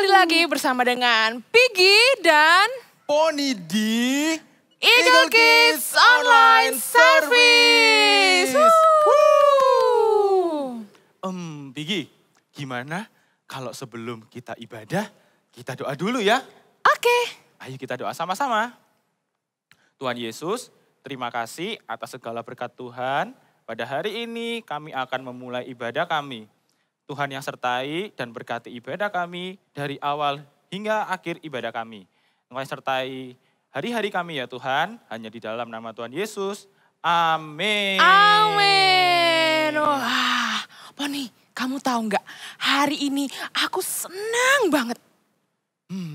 Kembali lagi bersama dengan Piggy dan Poni di Eagle Kids Online Service. Piggy, gimana kalau sebelum kita ibadah, kita doa dulu ya? Oke. Ayo kita doa sama-sama. Tuhan Yesus, terima kasih atas segala berkat Tuhan. Pada hari ini kami akan memulai ibadah kami. Tuhan yang sertai dan berkati ibadah kami dari awal hingga akhir ibadah kami. Tuhan sertai hari-hari kami ya Tuhan, hanya di dalam nama Tuhan Yesus. Amin. Amin. Wah, Poni, kamu tahu nggak? Hari ini aku senang banget.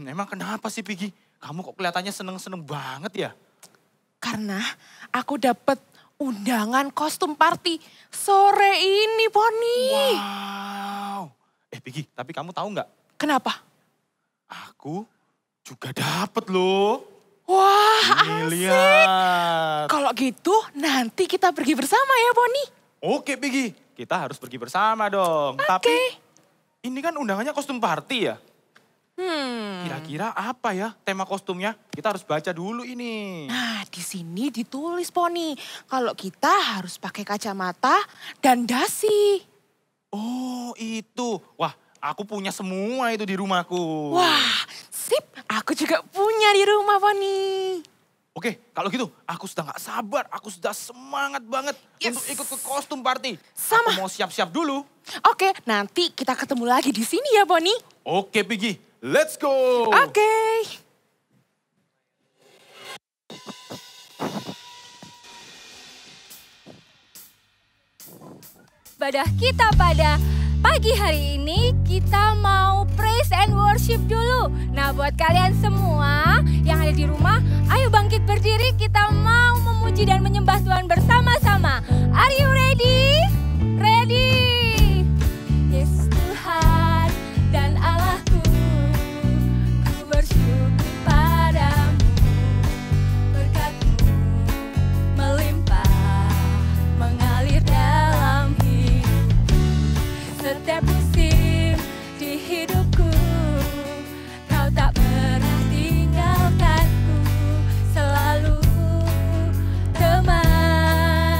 Emang kenapa sih Piggy? Kamu kok kelihatannya seneng-seneng banget ya? Karena aku dapat undangan kostum party sore ini, Poni. Wow. Piggy, tapi kamu tahu nggak? Kenapa? Aku juga dapat loh. Wah, Ini asik. lihat. Kalau gitu nanti kita pergi bersama ya, Poni. Oke Piggy, kita harus pergi bersama dong. Tapi ini kan undangannya kostum party ya? Kira-kira apa ya tema kostumnya? Kita harus baca dulu ini. Nah, di sini ditulis, Poni, kalau kita harus pakai kacamata dan dasi. Oh itu, wah aku punya semua itu di rumahku. Wah, sip. Aku juga punya di rumah, Poni. Oke, kalau gitu aku sudah gak sabar, aku sudah semangat banget untuk ikut ke kostum party. Sama. Aku mau siap-siap dulu. Oke, nanti kita ketemu lagi di sini ya, Poni. Oke Piggy, let's go. Oke. Ibadah kita pada pagi hari ini kita mau praise and worship dulu. Nah buat kalian semua yang ada di rumah, ayo bangkit berdiri, kita mau memuji dan menyembah Tuhan bersama-sama. Are you ready? Ready? Yes Tuhan dan Allahku, ku bersyukur padamu, berkat-Mu melimpah, mengalir dalam hidupku. Setiap musim di hidupku, Kau tak pernah tinggalkanku, selalu temaniku.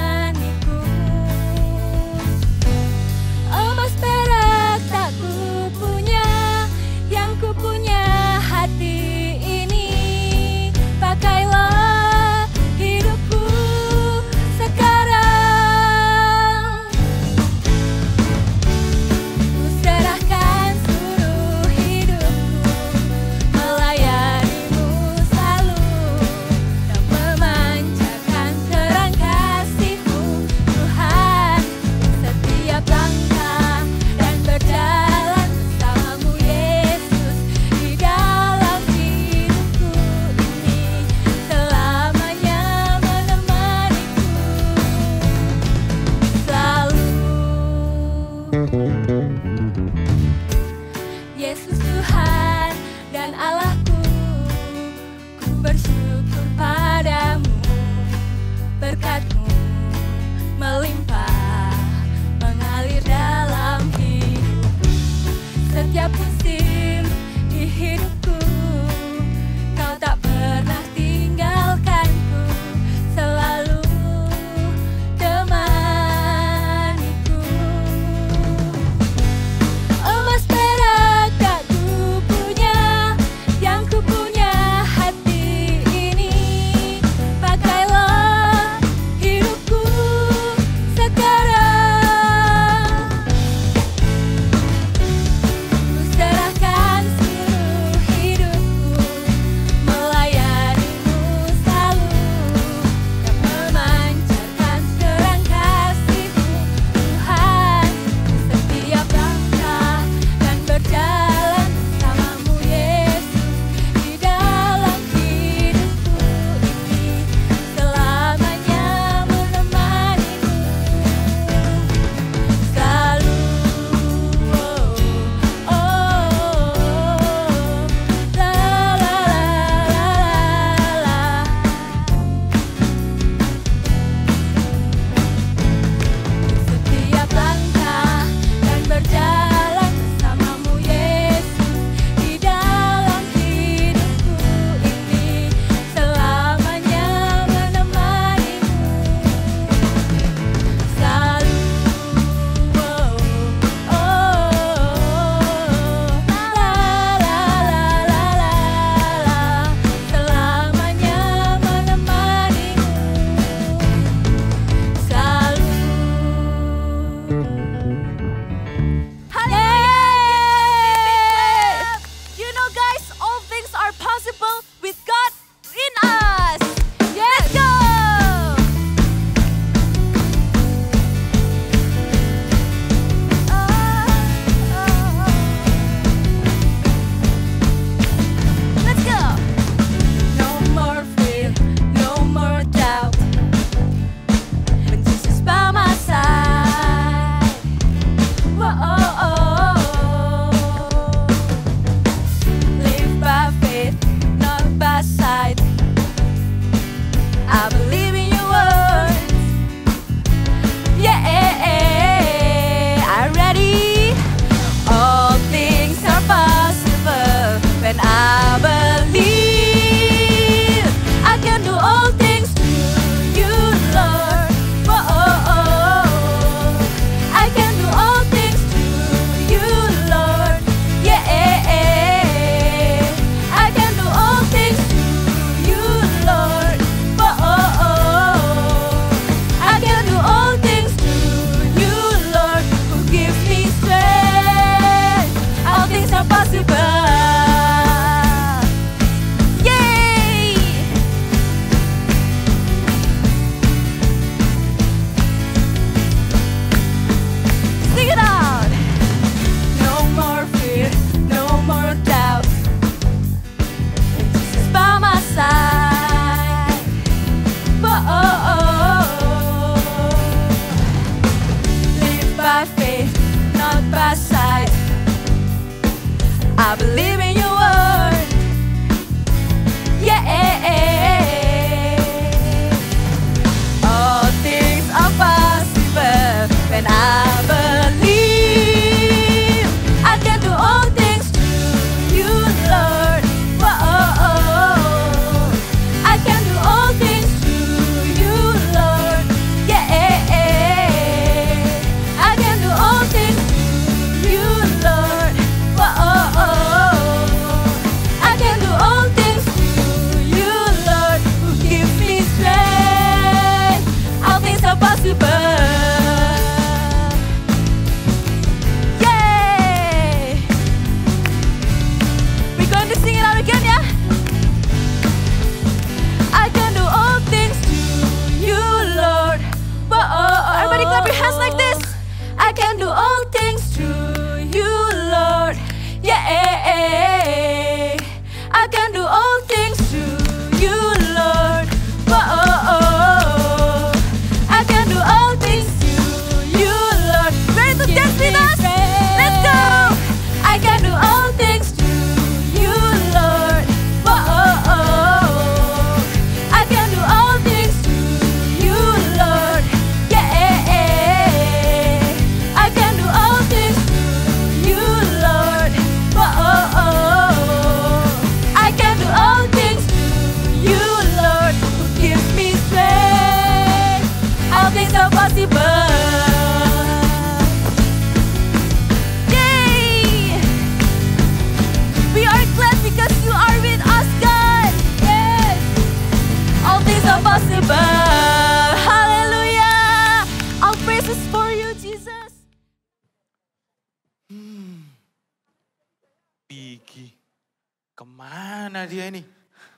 Kemana dia ini?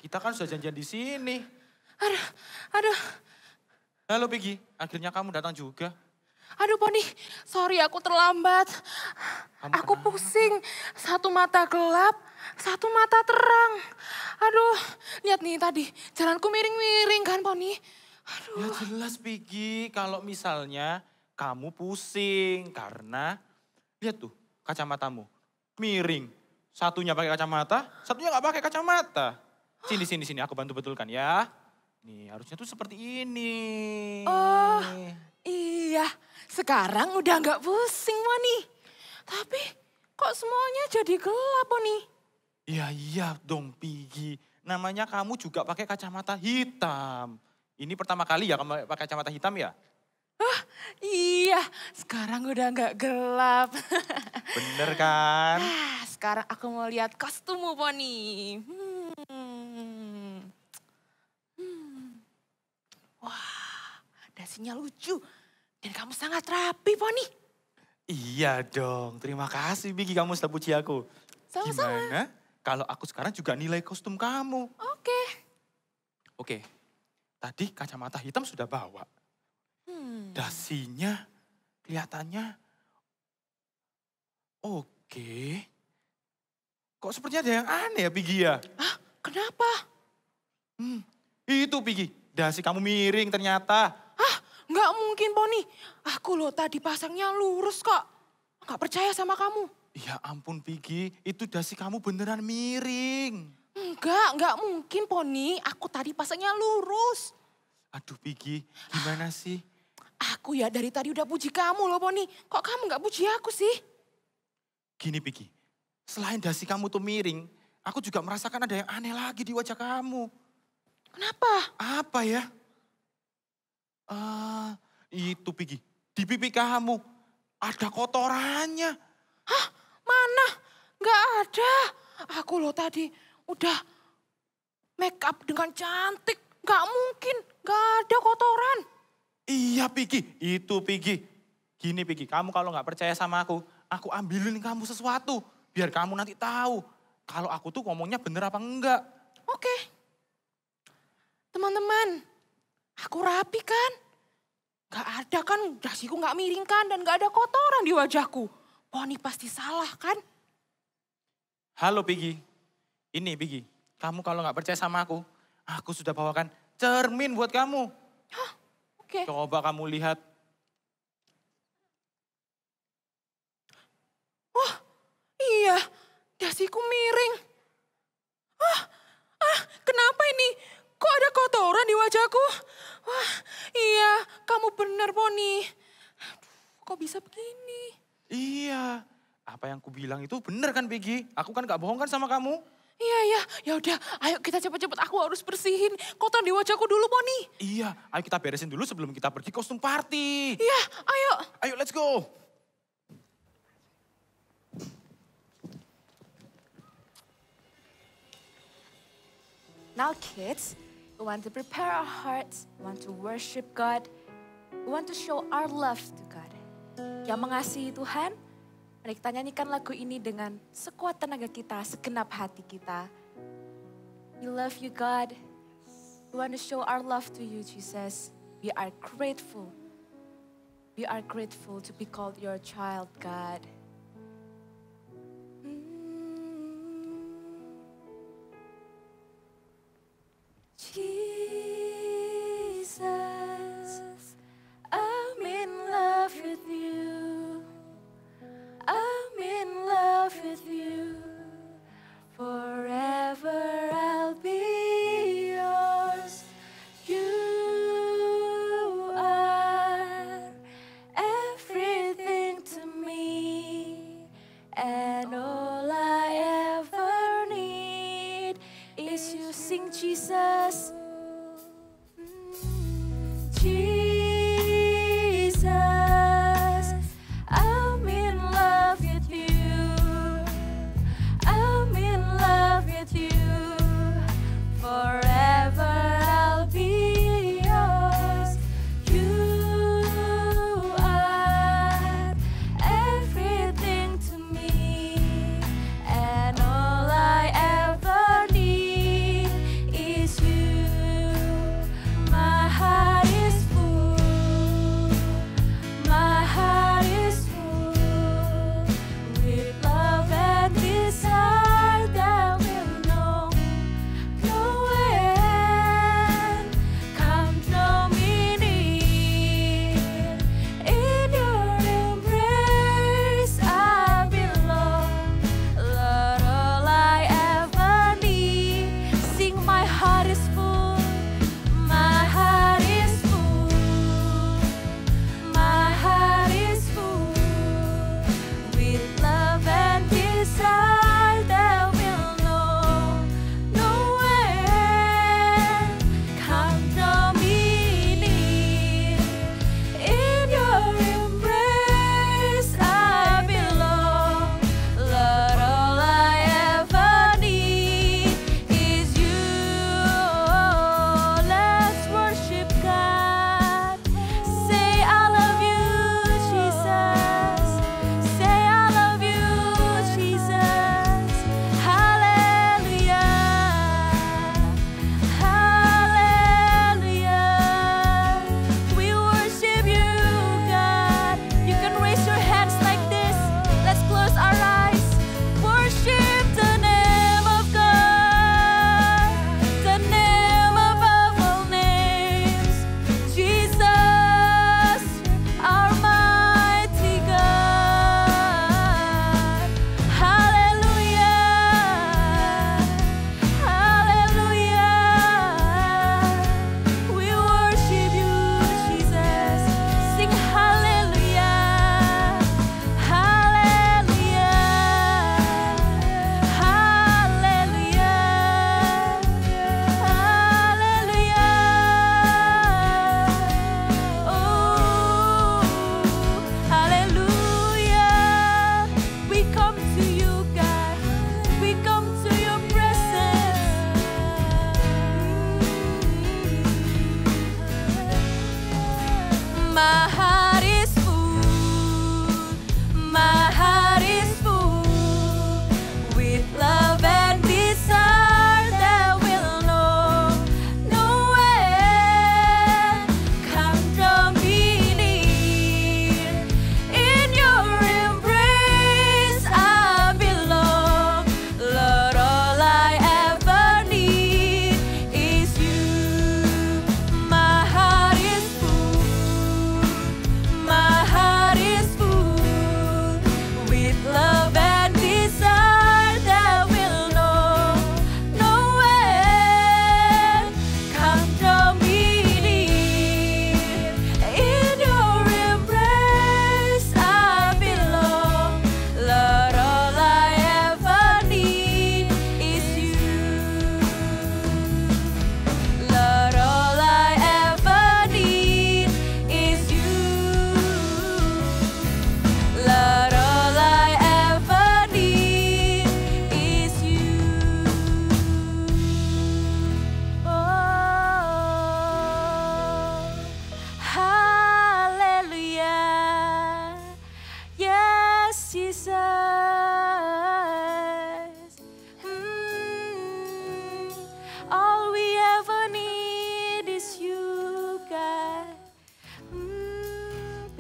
Kita kan sudah janjian di sini. Aduh, Halo Peggy, akhirnya kamu datang juga. aduh Poni, sorry aku terlambat. Kamu Aku kenapa? pusing, satu mata gelap, satu mata terang. Aduh, lihat nih tadi, jalanku miring-miring kan Poni. Aduh, Ya jelas Peggy, kalau misalnya kamu pusing karena lihat tuh kacamatamu miring. Satunya pakai kacamata, satunya nggak pakai kacamata. Sini, aku bantu betulkan ya. Nih, harusnya tuh seperti ini. Oh. Iya, sekarang udah nggak pusing Poni. Tapi kok semuanya jadi gelap Poni? Iya dong Piggy. Namanya kamu juga pakai kacamata hitam. Ini pertama kali ya kamu pakai kacamata hitam ya? Iya, sekarang udah nggak gelap. Bener kan? Sekarang aku mau lihat kostummu Poni. Wah, dasinya lucu. Dan kamu sangat rapi Poni. Iya dong, terima kasih Piggy kamu sudah puji aku. Sama-sama. Gimana kalau aku sekarang juga nilai kostum kamu? Oke. Oke, tadi kacamata hitam sudah bawa. Dasinya kelihatannya oke. Kok sepertinya ada yang aneh ya Piggy ya? Hah, kenapa? Itu Piggy, dasi kamu miring ternyata. Hah, nggak mungkin Poni. Aku loh tadi pasangnya lurus kok. Nggak percaya sama kamu. Ya ampun Piggy, itu dasi kamu beneran miring. Nggak mungkin Poni. Aku tadi pasangnya lurus. Aduh Piggy, gimana sih? Aku ya dari tadi udah puji kamu loh Poni. Kok kamu nggak puji aku sih? Gini Piggy, selain dasi kamu tuh miring, aku juga merasakan ada yang aneh lagi di wajah kamu. Kenapa? Apa ya? Itu Piggy, di pipi kamu ada kotorannya. Hah, mana? Nggak ada. Aku loh tadi udah make up dengan cantik. Nggak mungkin, nggak ada kotoran. Iya Piggy, itu Piggy. Gini Piggy, kamu kalau nggak percaya sama aku ambilin kamu sesuatu. Biar kamu nanti tahu kalau aku tuh ngomongnya bener apa enggak. Oke. Teman-teman, aku rapi kan? Gak ada kan, dasiku gak miring kan dan gak ada kotoran di wajahku. Poni pasti salah kan? Halo Piggy, ini Piggy, kamu kalau nggak percaya sama aku sudah bawakan cermin buat kamu. Hah, oke. Coba kamu lihat. Wah, iya, dasiku miring. Kenapa ini? Kok ada kotoran di wajahku? Wah, iya, kamu benar Poni. Aduh, kok bisa begini? Iya, apa yang ku bilang itu bener kan Piggy? Aku kan gak bohong kan sama kamu? Iya, ya udah, ayo kita cepet-cepet. Aku harus bersihin kotoran di wajahku dulu Poni. Iya, ayo kita beresin dulu sebelum kita pergi kostum party. Iya, ayo. Ayo let's go. Now kids, we want to prepare our hearts, we want to worship God, we want to show our love to God. Yang mengasihi Tuhan, mari kita nyanyikan lagu ini dengan sekuat tenaga kita, segenap hati kita. We love you God, we want to show our love to you Jesus. We are grateful to be called your child God. Jesus, I'm in love with you. I'm in love with you. Forever I'll be yours. You are everything to me.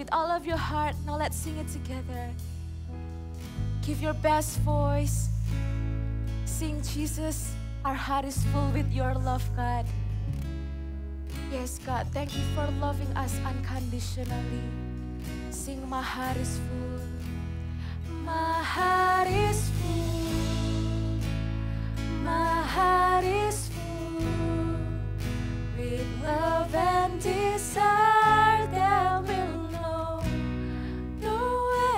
with all of your heart. Now let's sing it together. Give your best voice. Sing, Jesus, our heart is full with your love, God. Yes, God, thank you for loving us unconditionally. Sing, my heart is full. My heart is full. My heart is full with love and desire that will know no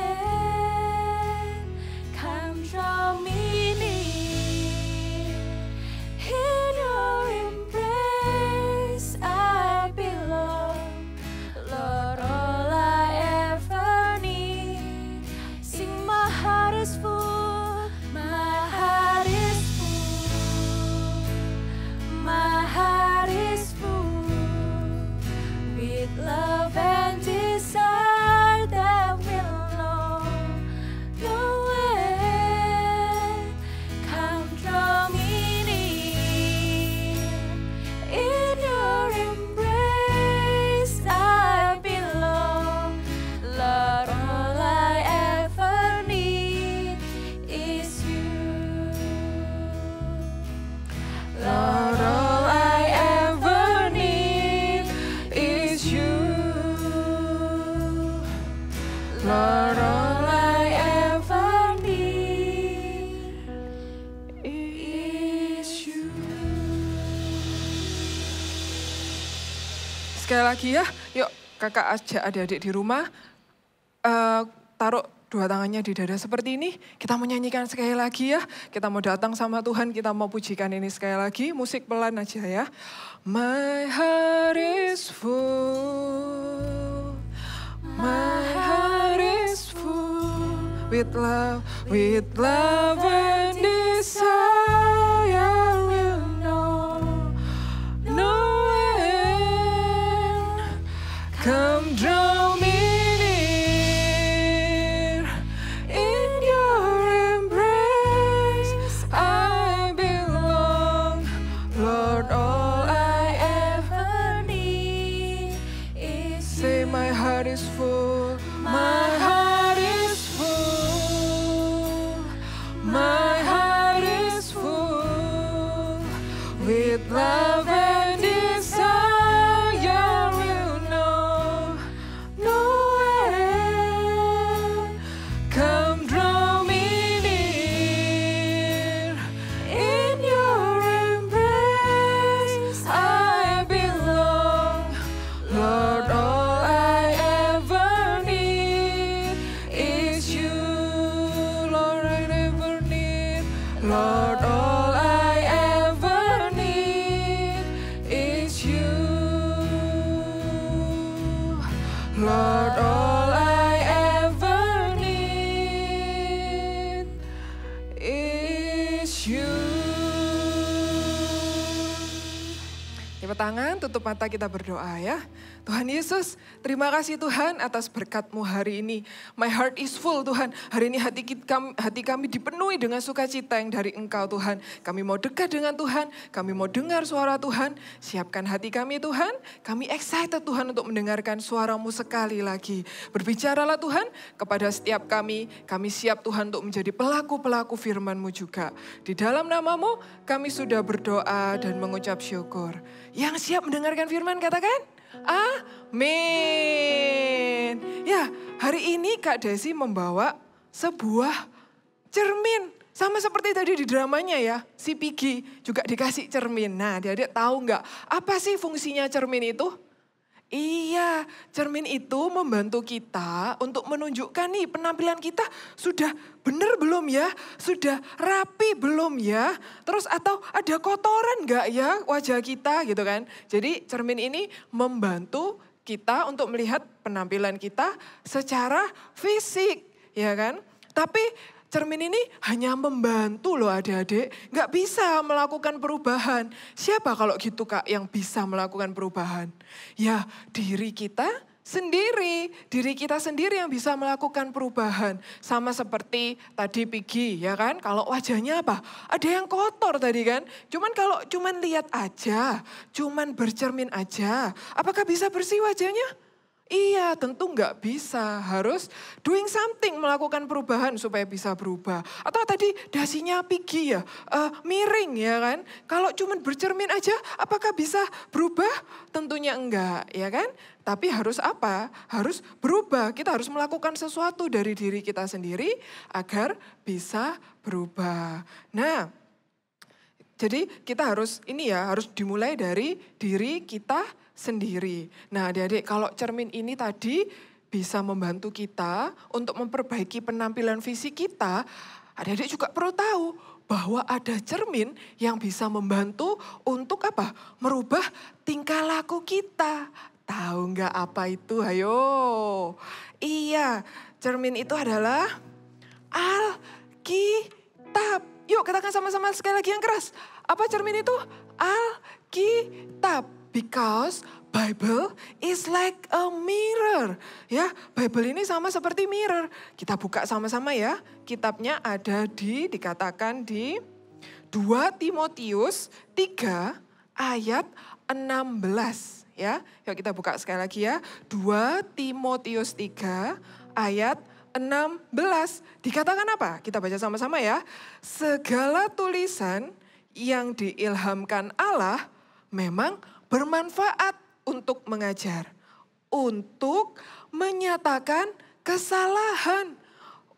end. Come draw me near. In your embrace I belong. Lord, all I ever need. Sing, my heart is full. My heart is full. My heart is full with love and desire that will know no end. Come draw me near. In your embrace I belong. Lord, all I ever need is you. Lord, all I ever need is you. Lord, all I ever need is you. Sekali lagi ya, yuk kakak ajak adik-adik di rumah, taruh dua tangannya di dada seperti ini. Kita mau nyanyikan sekali lagi ya. Kita mau datang sama Tuhan, kita mau pujikan ini sekali lagi. Musik pelan aja ya. My heart is full. My heart is full with love and desire will know no end. Come draw me near. In your embrace I belong. Lord, all I ever need is say my heart is full. My heart is full. My heart is full with love and desire will know no end. Come draw me near. In your embrace I belong. Lord, all I ever need is you. Lord, I never need. Lord, all I ever need is you. Lord, all I ever need is you. Tepuk tangan, tutup mata, kita berdoa ya. Tuhan Yesus, terima kasih Tuhan atas berkat-Mu hari ini. My heart is full Tuhan. Hari ini hati kami dipenuhi dengan sukacita yang dari Engkau Tuhan. Kami mau dekat dengan Tuhan, kami mau dengar suara Tuhan. Siapkan hati kami Tuhan, kami excited Tuhan untuk mendengarkan suara-Mu sekali lagi. Berbicaralah Tuhan kepada setiap kami siap Tuhan untuk menjadi pelaku-pelaku firman-Mu juga. Di dalam nama-Mu kami sudah berdoa dan mengucap syukur. Yang siap mendengarkan firman katakan, amin. Ya, hari ini Kak Desi membawa sebuah cermin. Sama seperti tadi di dramanya ya, si Piggy juga dikasih cermin. Nah, adik-adik tahu nggak apa sih fungsinya cermin itu? Iya, cermin itu membantu kita untuk menunjukkan nih penampilan kita sudah benar belum ya? Sudah rapi belum ya? Terus atau ada kotoran nggak ya wajah kita gitu kan? Jadi cermin ini membantu kita untuk melihat penampilan kita secara fisik ya kan? Tapi cermin ini hanya membantu loh adik-adik, nggak bisa melakukan perubahan. Siapa kalau gitu Kak yang bisa melakukan perubahan? Ya diri kita sendiri yang bisa melakukan perubahan. Sama seperti tadi Piggy ya kan, kalau wajahnya apa? Ada yang kotor tadi kan, kalau lihat aja, bercermin aja, apakah bisa bersih wajahnya? Iya, tentu nggak bisa. Harus doing something, melakukan perubahan supaya bisa berubah. Atau tadi dasinya Piggy ya, miring ya kan. Kalau cuma bercermin aja, apakah bisa berubah? Tentunya enggak, ya kan. Tapi harus apa? Harus berubah. Kita harus melakukan sesuatu dari diri kita sendiri agar bisa berubah. Nah, jadi kita harus harus dimulai dari diri kita sendiri. Nah adik-adik, kalau cermin ini tadi bisa membantu kita untuk memperbaiki penampilan fisik kita, adik-adik juga perlu tahu bahwa ada cermin yang bisa membantu untuk apa? Merubah tingkah laku kita. Tahu nggak apa itu? Ayo. Iya, cermin itu adalah Alkitab. Yuk katakan sama-sama sekali lagi yang keras. Apa cermin itu? Alkitab. Because Bible is like a mirror. Ya, Bible ini sama seperti mirror. Kita buka sama-sama ya. Kitabnya ada dikatakan di 2 Timotius 3 ayat 16. Ya, yuk kita buka sekali lagi ya. 2 Timotius 3 ayat 16. Dikatakan apa? Kita baca sama-sama ya. Segala tulisan yang diilhamkan Allah memang bermanfaat untuk mengajar, untuk menyatakan kesalahan,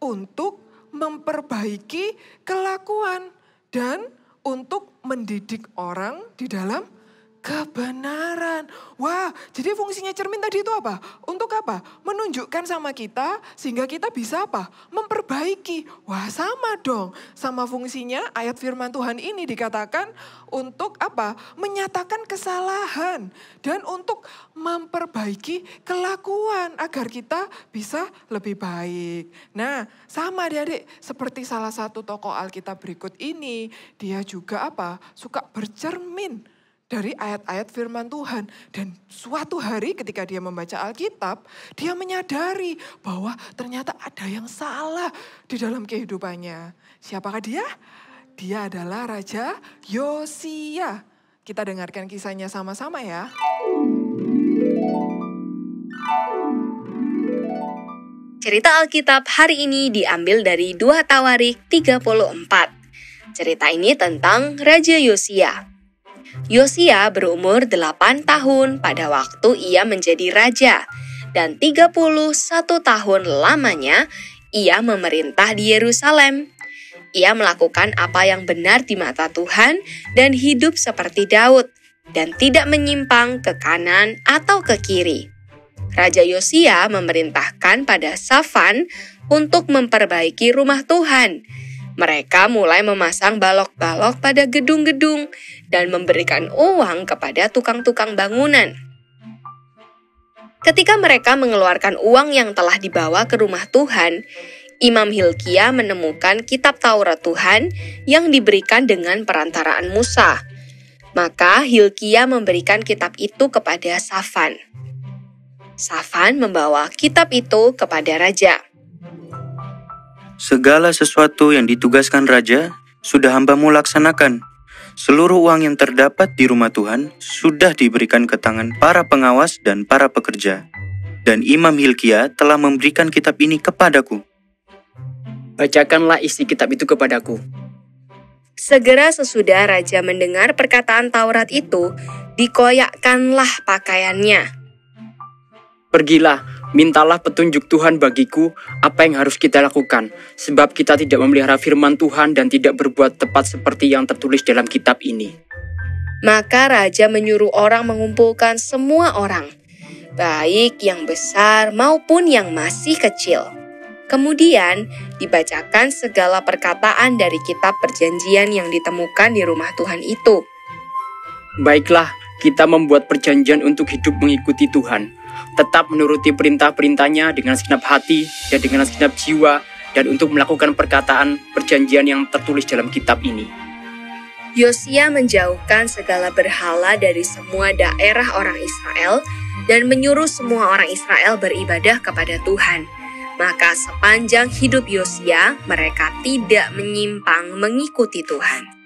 untuk memperbaiki kelakuan, dan untuk mendidik orang di dalam kebenaran. Wah, jadi fungsinya cermin tadi itu apa? Untuk apa? Menunjukkan sama kita sehingga kita bisa apa? Memperbaiki. Wah, sama dong. Sama fungsinya ayat firman Tuhan ini dikatakan untuk apa? Menyatakan kesalahan dan untuk memperbaiki kelakuan agar kita bisa lebih baik. Nah, sama adik-adik seperti salah satu tokoh Alkitab berikut ini, dia juga apa? Suka bercermin dari ayat-ayat firman Tuhan. Dan suatu hari ketika dia membaca Alkitab, dia menyadari bahwa ternyata ada yang salah di dalam kehidupannya. Siapakah dia? Dia adalah Raja Yosia. Kita dengarkan kisahnya sama-sama ya. Cerita Alkitab hari ini diambil dari 2 Tawarik 34. Cerita ini tentang Raja Yosia. Yosia berumur 8 tahun pada waktu ia menjadi raja, dan 31 tahun lamanya ia memerintah di Yerusalem. Ia melakukan apa yang benar di mata Tuhan dan hidup seperti Daud, dan tidak menyimpang ke kanan atau ke kiri. Raja Yosia memerintahkan pada Safan untuk memperbaiki rumah Tuhan. Mereka mulai memasang balok-balok pada gedung-gedung dan memberikan uang kepada tukang-tukang bangunan. Ketika mereka mengeluarkan uang yang telah dibawa ke rumah Tuhan, Imam Hilkia menemukan kitab Taurat Tuhan yang diberikan dengan perantaraan Musa. Maka Hilkia memberikan kitab itu kepada Safan. Safan membawa kitab itu kepada raja. Segala sesuatu yang ditugaskan raja sudah hambamu laksanakan. Seluruh uang yang terdapat di rumah Tuhan sudah diberikan ke tangan para pengawas dan para pekerja. Dan Imam Hilkia telah memberikan kitab ini kepadaku. Bacakanlah isi kitab itu kepadaku. Segera sesudah raja mendengar perkataan Taurat itu, dikoyakkanlah pakaiannya. Pergilah, mintalah petunjuk Tuhan bagiku apa yang harus kita lakukan, sebab kita tidak memelihara firman Tuhan dan tidak berbuat tepat seperti yang tertulis dalam kitab ini. Maka raja menyuruh orang mengumpulkan semua orang, baik yang besar maupun yang masih kecil. Kemudian dibacakan segala perkataan dari kitab perjanjian yang ditemukan di rumah Tuhan itu. Baiklah, kita membuat perjanjian untuk hidup mengikuti Tuhan. Tetap menuruti perintah-perintahnya dengan segenap hati dan dengan segenap jiwa, dan untuk melakukan perkataan perjanjian yang tertulis dalam kitab ini. Yosia menjauhkan segala berhala dari semua daerah orang Israel dan menyuruh semua orang Israel beribadah kepada Tuhan. Maka sepanjang hidup Yosia, mereka tidak menyimpang mengikuti Tuhan.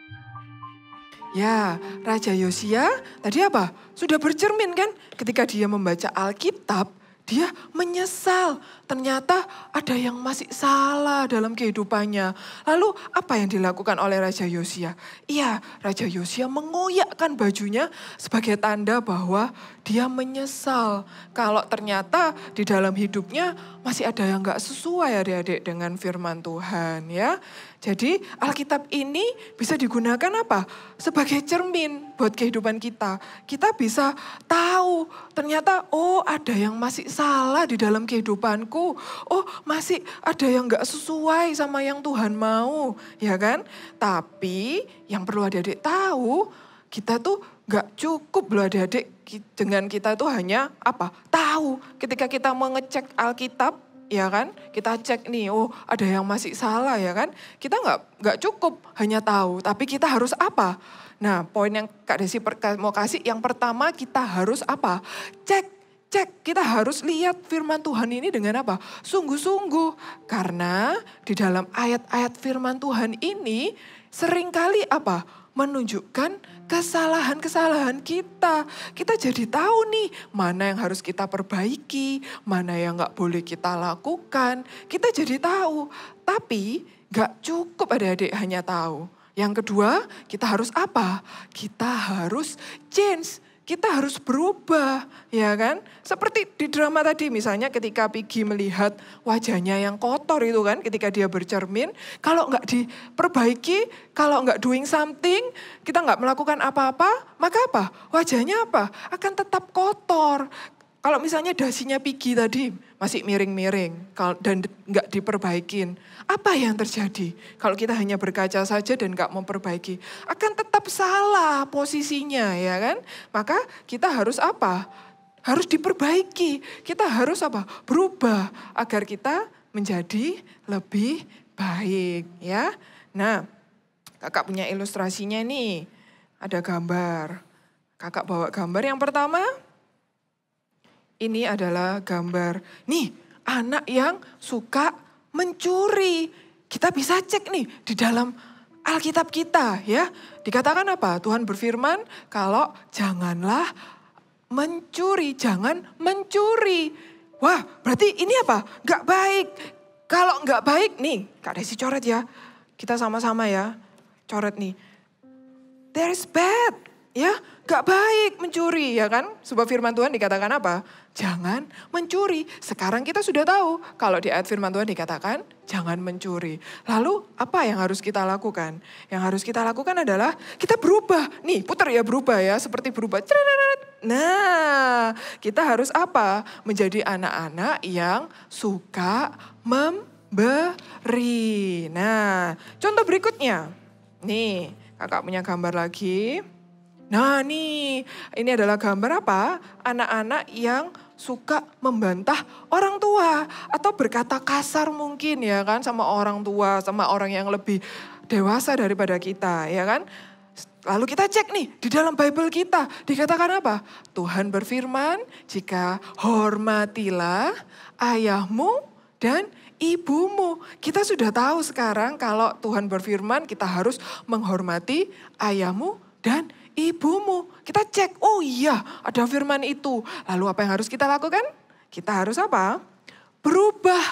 Ya, Raja Yosia tadi apa? Sudah bercermin kan? Ketika dia membaca Alkitab, dia menyesal. Ternyata ada yang masih salah dalam kehidupannya. Lalu apa yang dilakukan oleh Raja Yosia? Iya, Raja Yosia mengoyakkan bajunya sebagai tanda bahwa dia menyesal. Kalau ternyata di dalam hidupnya masih ada yang gak sesuai adik-adik dengan firman Tuhan ya. Jadi Alkitab ini bisa digunakan apa? Sebagai cermin buat kehidupan kita. Kita bisa tahu ternyata ada yang masih salah di dalam kehidupanku. Oh masih ada yang gak sesuai sama yang Tuhan mau. Ya kan? Tapi yang perlu adik-adik tahu, kita tuh gak cukup loh adik-adik dengan kita tuh hanya apa? Tahu ketika kita mau ngecek Alkitab. Ya kan, kita cek nih, ada yang masih salah ya kan. Kita nggak cukup hanya tahu, tapi kita harus apa? Nah, poin yang Kak Desi mau kasih, yang pertama kita harus apa? Cek. Kita harus lihat firman Tuhan ini dengan apa? Sungguh-sungguh. Karena di dalam ayat-ayat firman Tuhan ini seringkali apa? Menunjukkan kesalahan-kesalahan kita. Kita jadi tahu nih mana yang harus kita perbaiki, mana yang gak boleh kita lakukan. Kita jadi tahu, tapi gak cukup adik-adik hanya tahu. Yang kedua, kita harus apa? Kita harus change. Kita harus berubah, ya kan? Seperti di drama tadi misalnya ketika Piggy melihat wajahnya yang kotor itu kan, ketika dia bercermin, kalau nggak diperbaiki, kalau nggak doing something, kita nggak melakukan apa-apa, maka apa? Wajahnya apa? Akan tetap kotor. Kalau misalnya dasinya Piggy tadi masih miring-miring dan nggak diperbaikin, apa yang terjadi? Kalau kita hanya berkaca saja dan nggak memperbaiki, akan tetap salah posisinya ya kan? Maka kita harus apa? Harus diperbaiki. Kita harus apa? Berubah agar kita menjadi lebih baik ya. Nah, kakak punya ilustrasinya nih. Ada gambar. Kakak bawa gambar yang pertama. Ini adalah gambar, nih anak yang suka mencuri. Kita bisa cek nih di dalam Alkitab kita ya. Dikatakan apa? Tuhan berfirman kalau janganlah mencuri, jangan mencuri. Wah berarti ini apa? Gak baik. Kalau gak baik nih, Kak Desi coret ya. Kita sama-sama ya, coret nih. There is bad. Ya, gak baik mencuri ya kan. Sebab firman Tuhan dikatakan apa? Jangan mencuri. Sekarang kita sudah tahu kalau di ayat firman Tuhan dikatakan jangan mencuri. Lalu apa yang harus kita lakukan? Yang harus kita lakukan adalah kita berubah. Nih putar ya berubah ya, seperti berubah. Nah kita harus apa? Menjadi anak-anak yang suka memberi. Nah contoh berikutnya. Nih kakak punya gambar lagi. Nah nih, ini adalah gambar apa? Anak-anak yang suka membantah orang tua. Atau berkata kasar mungkin ya kan sama orang tua, sama orang yang lebih dewasa daripada kita ya kan. Lalu kita cek nih di dalam Bible kita dikatakan apa? Tuhan berfirman jika hormatilah ayahmu dan ibumu. Kita sudah tahu sekarang kalau Tuhan berfirman kita harus menghormati ayahmu dan ibumu. Kita cek, oh iya ada firman itu. Lalu apa yang harus kita lakukan? Kita harus apa? Berubah,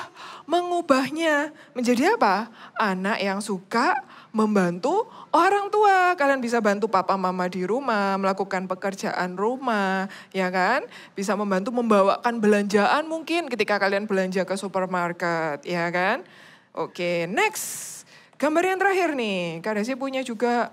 mengubahnya menjadi apa? Anak yang suka membantu orang tua. Kalian bisa bantu papa mama di rumah, melakukan pekerjaan rumah, ya kan? Bisa membantu membawakan belanjaan mungkin ketika kalian belanja ke supermarket, ya kan? Oke, next. Gambar yang terakhir nih, Kak Desi punya juga.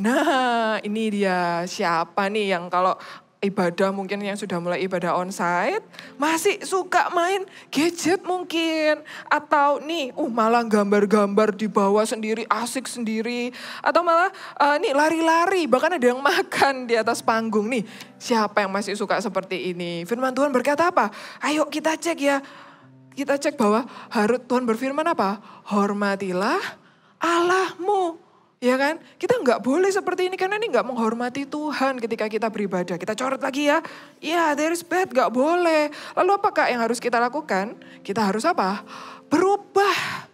Nah ini dia siapa nih yang kalau ibadah mungkin yang sudah mulai ibadah onsite masih suka main gadget mungkin. Atau nih malah gambar-gambar di bawah sendiri asik sendiri. Atau malah nih lari-lari bahkan ada yang makan di atas panggung nih. Siapa yang masih suka seperti ini? Firman Tuhan berkata apa? Ayo kita cek ya. Kita cek bahwa Tuhan berfirman apa? Hormatilah Allahmu. Ya kan, kita nggak boleh seperti ini karena ini nggak menghormati Tuhan ketika kita beribadah. Kita coret lagi ya, there is bad, nggak boleh. Lalu apakah yang harus kita lakukan? Kita harus apa? Berubah,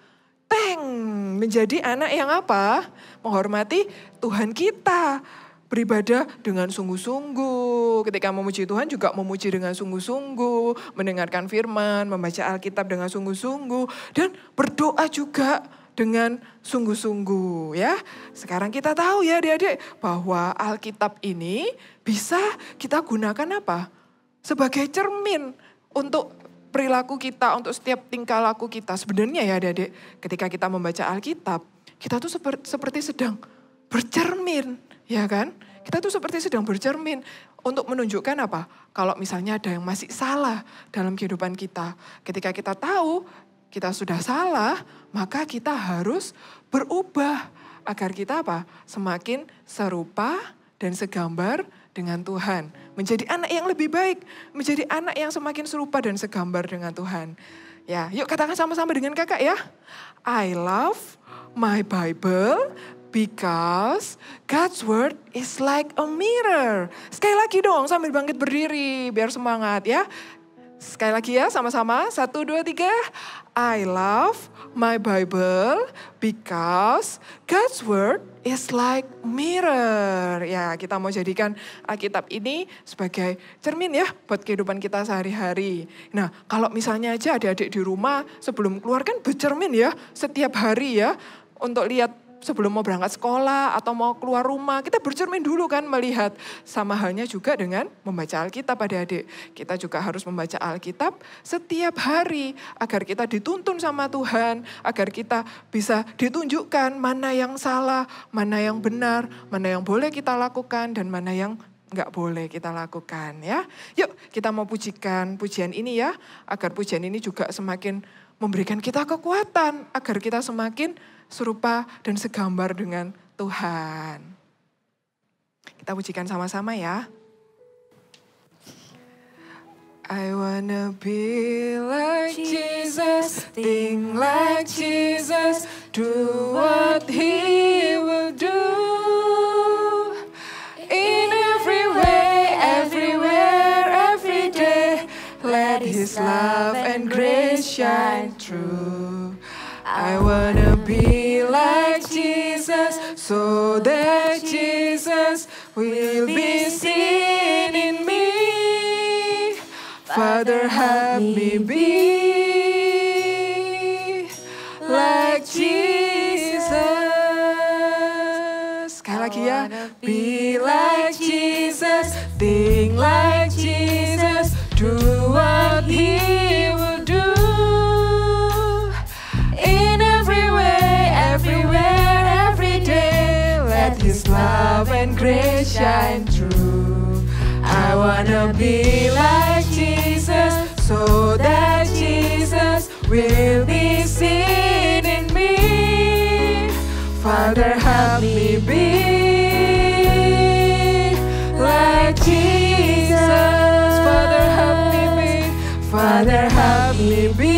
menjadi anak yang apa? Menghormati Tuhan kita. beribadah dengan sungguh-sungguh. Ketika memuji Tuhan juga memuji dengan sungguh-sungguh, mendengarkan firman, membaca Alkitab dengan sungguh-sungguh, dan berdoa juga dengan sungguh-sungguh ya. Sekarang kita tahu ya adik-adik bahwa Alkitab ini bisa kita gunakan apa? Sebagai cermin untuk perilaku kita, untuk setiap tingkah laku kita. Sebenarnya ya adik-adik, ketika kita membaca Alkitab, kita tuh seperti sedang bercermin. Ya kan? Kita tuh seperti sedang bercermin untuk menunjukkan apa? Kalau misalnya ada yang masih salah dalam kehidupan kita. Ketika kita tahu kita sudah salah, maka kita harus berubah. Agar kita apa? Semakin serupa dan segambar dengan Tuhan. Menjadi anak yang lebih baik. Menjadi anak yang semakin serupa dan segambar dengan Tuhan. Ya, yuk katakan sama-sama dengan kakak ya. I love my Bible because God's word is like a mirror. Sekali lagi dong sambil bangkit berdiri biar semangat ya. Sekali lagi ya sama-sama. 1, 2, 3. I love my Bible because God's word is like mirror. Ya, kita mau jadikan Alkitab ini sebagai cermin ya buat kehidupan kita sehari-hari. Nah, kalau misalnya aja adik-adik di rumah sebelum keluar kan bercermin ya setiap hari ya untuk lihat sebelum mau berangkat sekolah atau mau keluar rumah, kita bercermin dulu kan melihat. Sama halnya juga dengan membaca Alkitab adik-adik. Kita juga harus membaca Alkitab setiap hari agar kita dituntun sama Tuhan, agar kita bisa ditunjukkan mana yang salah, mana yang benar, mana yang boleh kita lakukan dan mana yang enggak boleh kita lakukan ya. Yuk kita mau pujikan pujian ini ya, agar pujian ini juga semakin memberikan kita kekuatan, agar kita semakin serupa dan segambar dengan Tuhan. Kita pujikan sama-sama ya. I wanna be like Jesus, think like Jesus, do what He will do. In every way, everywhere, every day, let His love and grace shine through. I wanna be like Jesus, so that Jesus will be seen in me. Father, help me be like Jesus. Sekali lagi ya. Be like Jesus, think like Jesus, do what He will do. Everywhere, every day, let His love and grace shine through. I wanna be like Jesus, so that Jesus will be seen in me. Father, help me be like Jesus. Father, help me be. Father, help me be.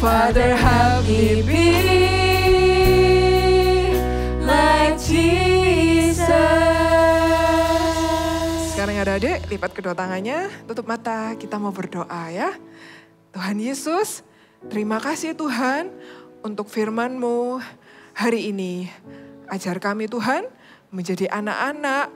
Father, help me be like Jesus. Sekarang adik-adik, lipat kedua tangannya, tutup mata, kita mau berdoa ya. Tuhan Yesus, terima kasih Tuhan untuk firman-Mu hari ini. Ajar kami Tuhan menjadi anak-anak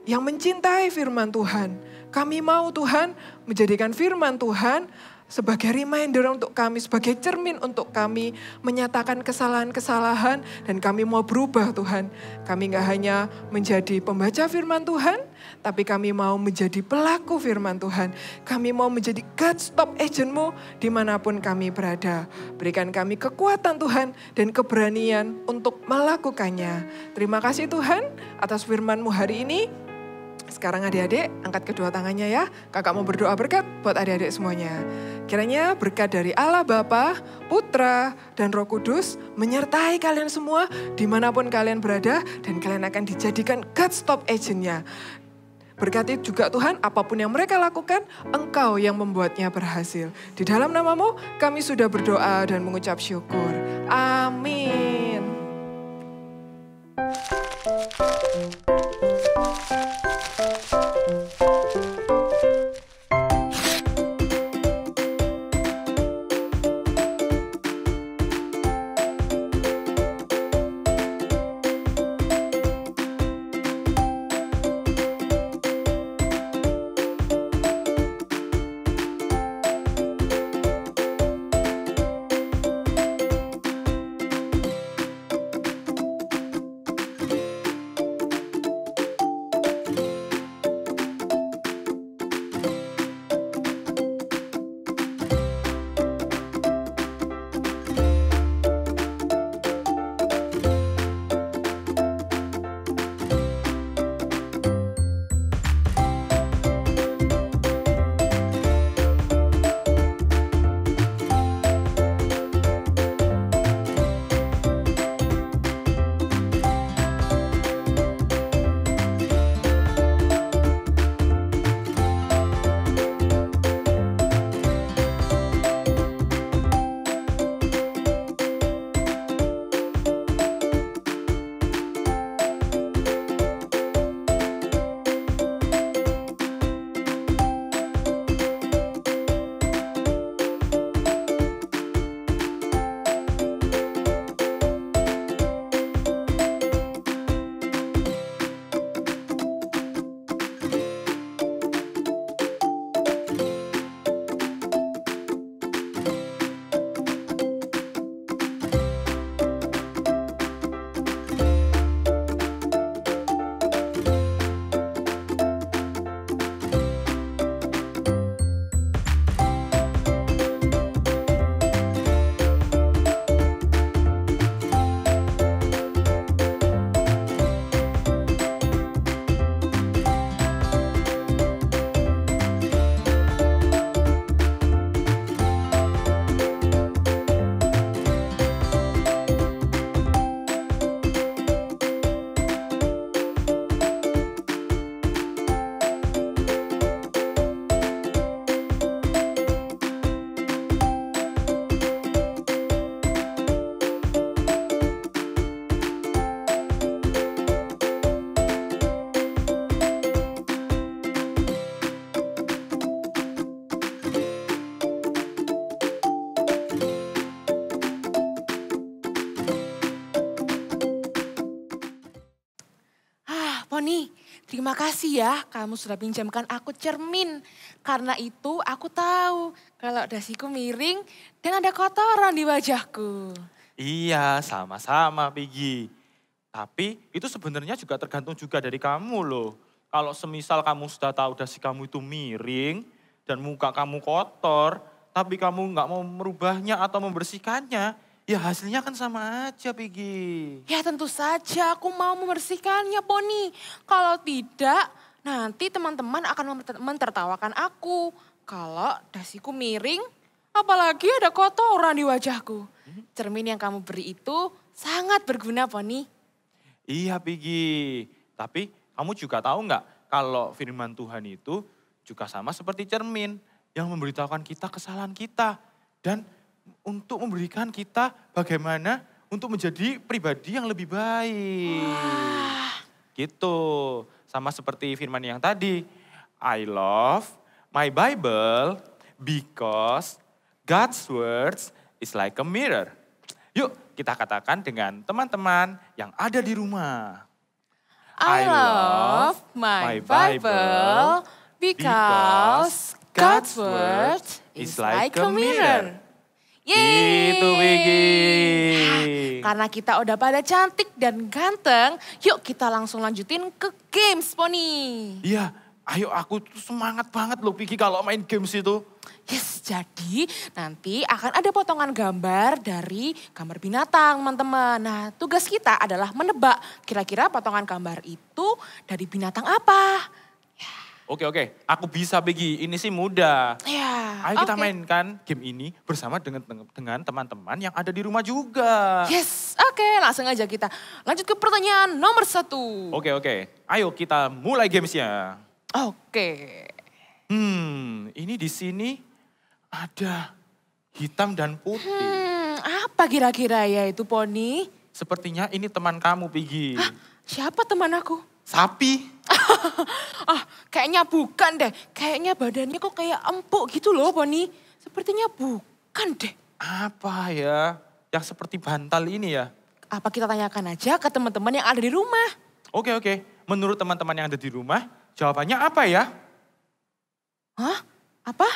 yang mencintai firman Tuhan. Kami mau Tuhan menjadikan firman Tuhan sebagai reminder untuk kami, sebagai cermin untuk kami menyatakan kesalahan-kesalahan dan kami mau berubah Tuhan. Kami gak hanya menjadi pembaca firman Tuhan, tapi kami mau menjadi pelaku firman Tuhan. Kami mau menjadi God's top agent-Mu dimanapun kami berada. Berikan kami kekuatan Tuhan dan keberanian untuk melakukannya. Terima kasih Tuhan atas firman-Mu hari ini. Sekarang adik-adik angkat kedua tangannya ya. Kakak mau berdoa berkat buat adik-adik semuanya. Kiranya berkat dari Allah Bapa, Putra, dan Roh Kudus menyertai kalian semua dimanapun kalian berada. Dan kalian akan dijadikan God's top agent-nya. Berkati juga Tuhan apapun yang mereka lakukan, Engkau yang membuatnya berhasil. Di dalam nama-Mu kami sudah berdoa dan mengucap syukur. Amin. Poni, terima kasih ya kamu sudah pinjamkan aku cermin. Karena itu aku tahu kalau dasiku miring dan ada kotoran di wajahku. Iya, sama-sama Piggy. Tapi itu sebenarnya juga tergantung juga dari kamu loh. Kalau semisal kamu sudah tahu dasi kamu itu miring dan muka kamu kotor, tapi kamu nggak mau merubahnya atau membersihkannya, ya hasilnya kan sama aja Piggy. Ya tentu saja aku mau membersihkannya Poni. Kalau tidak nanti teman-teman akan mentertawakan aku. Kalau dasiku miring, apalagi ada kotoran di wajahku. Cermin yang kamu beri itu sangat berguna Poni. Iya Piggy, tapi kamu juga tahu nggak kalau firman Tuhan itu juga sama seperti cermin yang memberitahukan kita kesalahan kita. Dan untuk memberikan kita bagaimana untuk menjadi pribadi yang lebih baik. Gitu, sama seperti firman yang tadi. I love my Bible because God's words is like a mirror. Yuk kita katakan dengan teman-teman yang ada di rumah. I love my Bible because God's word is like a mirror. Itu Piggy. Karena kita udah pada cantik dan ganteng, yuk kita langsung lanjutin ke games Poni. Iya, ayo aku tuh semangat banget loh Piggy kalau main games itu. Yes, jadi nanti akan ada potongan gambar dari gambar binatang teman-teman. Nah tugas kita adalah menebak kira-kira potongan gambar itu dari binatang apa. Oke, aku bisa Piggy, ini sih mudah. Ya, Ayo kita oke. mainkan game ini bersama dengan teman-teman yang ada di rumah juga. Yes, oke langsung aja kita lanjut ke pertanyaan nomor 1. Oke, ayo kita mulai gamesnya. Oke. Ini di sini ada hitam dan putih. Apa kira-kira ya itu Poni? Sepertinya ini teman kamu Piggy. Siapa teman aku? Sapi. Kayaknya bukan deh. Kayaknya badannya kok kayak empuk gitu loh Poni. Sepertinya bukan deh. Apa ya? Yang seperti bantal ini ya? Apa kita tanyakan aja ke teman-teman yang ada di rumah? Oke. Menurut teman-teman yang ada di rumah, jawabannya apa ya? Hah? Apa?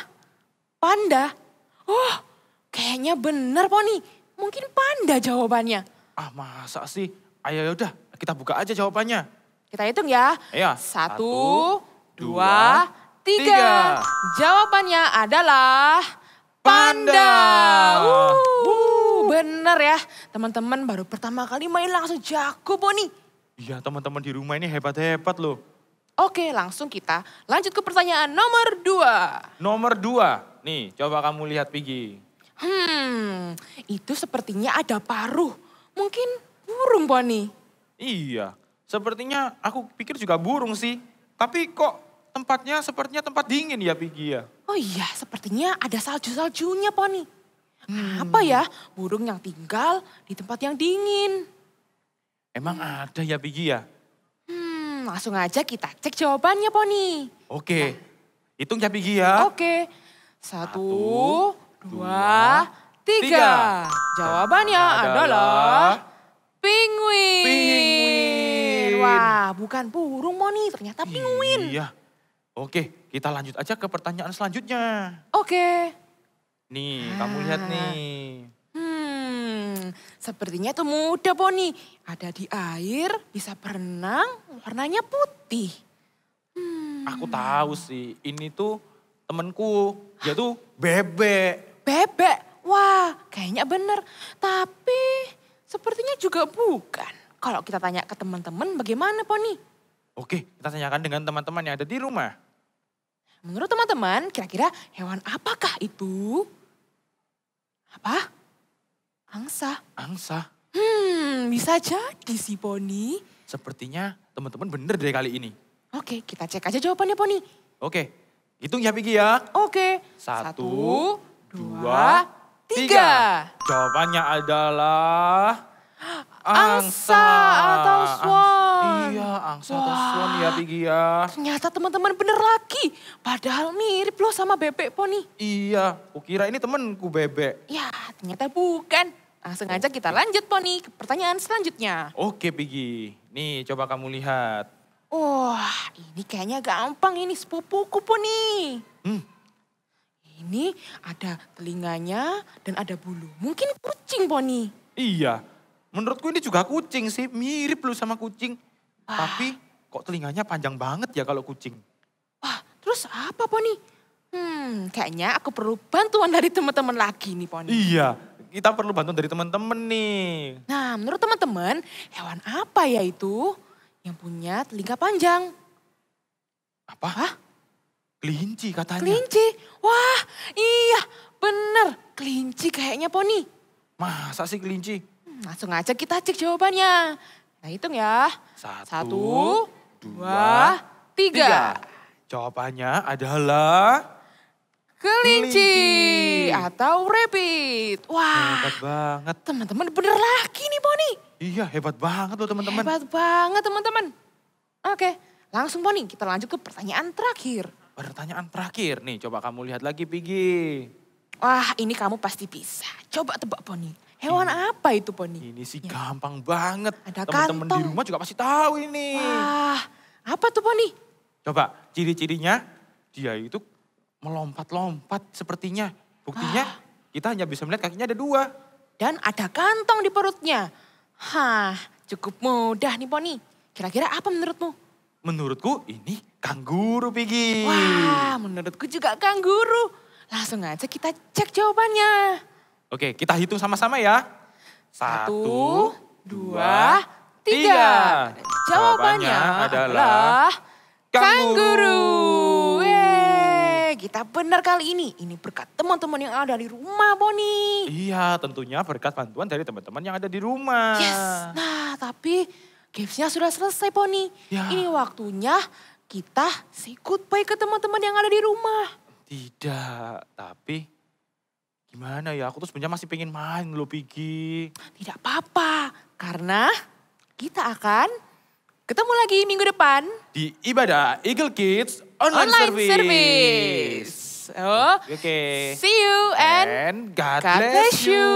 Panda? Oh, kayaknya bener Poni. Mungkin panda jawabannya. Masa sih? Ayo udah, kita buka aja jawabannya. Kita hitung ya. Iya. 1, 2, 3. 3. Jawabannya adalah panda. Bener ya. Teman-teman baru pertama kali main langsung jago Poni. Iya, teman-teman di rumah ini hebat-hebat loh. Oke, langsung kita lanjut ke pertanyaan nomor 2. Nomor 2. Nih, coba kamu lihat Piggy. Itu sepertinya ada paruh. Mungkin burung Poni. Iya, sepertinya aku pikir juga burung sih. Tapi kok tempatnya sepertinya tempat dingin ya Piggy ya? Oh iya, sepertinya ada salju-saljunya Poni. Apa ya burung yang tinggal di tempat yang dingin? Emang ada ya Piggy ya? Langsung aja kita cek jawabannya Poni. Oke, hitung ya Piggy ya. Oke, 1, 2, 3. Jawabannya adalah penguin. Wah, bukan burung Poni, ternyata penguin. Iya. Oke, kita lanjut aja ke pertanyaan selanjutnya. Oke. Nih, kamu lihat nih. Sepertinya itu mudah Poni. Ada di air, bisa berenang, warnanya putih. Aku tahu sih, ini tuh temenku, dia tuh bebek. Bebek, wah kayaknya bener. Tapi sepertinya juga bukan. Kalau kita tanya ke teman-teman bagaimana Poni? Oke, kita tanyakan dengan teman-teman yang ada di rumah. Menurut teman-teman kira-kira hewan apakah itu? Apa? Angsa. Angsa. Bisa jadi sih Poni. Sepertinya teman-teman bener deh kali ini. Oke, kita cek aja jawabannya Poni. Oke, hitung ya Piggy ya. Oke. 1, 2, 3. Jawabannya adalah Angsa atau swan. Iya, angsa atau swan ya Piggy ya. Ternyata teman-teman bener lagi. Padahal mirip loh sama bebek Poni. Iya, kukira ini temenku bebek. Ya, ternyata bukan. Langsung aja kita lanjut Poni ke pertanyaan selanjutnya. Oke Piggy, nih coba kamu lihat. Wah, ini kayaknya gampang ini sepupuku Poni. Ini ada telinganya dan ada bulu. Mungkin kucing Poni. Iya, menurutku ini juga kucing sih, mirip loh sama kucing. Tapi kok telinganya panjang banget ya kalau kucing. Wah, terus apa Poni? Kayaknya aku perlu bantuan dari teman-teman lagi nih Poni. Iya, kita perlu bantuan dari teman-teman nih. Nah, menurut teman-teman, hewan apa ya itu yang punya telinga panjang? Apa? Hah? Kelinci katanya. Kelinci. Wah, iya bener. Kelinci kayaknya Poni. Masa sih kelinci? Langsung aja kita cek jawabannya. Nah, hitung ya. 1, 2, 3. Jawabannya adalah Kelinci atau rabbit. Wah, hebat banget. teman-teman bener lagi nih Poni. Iya, hebat banget loh teman-teman. Hebat banget teman-teman. Oke, langsung Poni kita lanjut ke pertanyaan terakhir. Pertanyaan terakhir nih, coba kamu lihat lagi Pigi. Wah, ini kamu pasti bisa. Coba tebak Poni. Hewan apa itu Poni? Ini sih gampang banget. Ada Teman-teman di kantong. rumah juga pasti tahu ini. Wah, apa tuh Poni? Coba ciri-cirinya dia itu melompat-lompat sepertinya. Buktinya kita hanya bisa melihat kakinya ada 2. Dan ada kantong di perutnya. Hah, cukup mudah nih Poni. Kira-kira apa menurutmu? Menurutku ini kanguru Pigi. Wah, menurutku juga kanguru. Langsung aja kita cek jawabannya. Oke, kita hitung sama-sama ya. 1, 2, 3. Jawabannya adalah kanguru. Yeay, kita benar kali ini. Ini berkat teman-teman yang ada di rumah, Poni. Iya, tentunya berkat bantuan dari teman-teman yang ada di rumah. Yes. Nah, tapi gamesnya sudah selesai, Poni. Ya. Ini waktunya kita say goodbye ke teman-teman yang ada di rumah. Tidak, tapi gimana ya? Aku tuh sebenarnya masih pengen main loh, Pigi. Tidak apa-apa, karena kita akan ketemu lagi minggu depan. Di ibadah Eagle Kids Online Service. So, Oke. see you and God God bless you.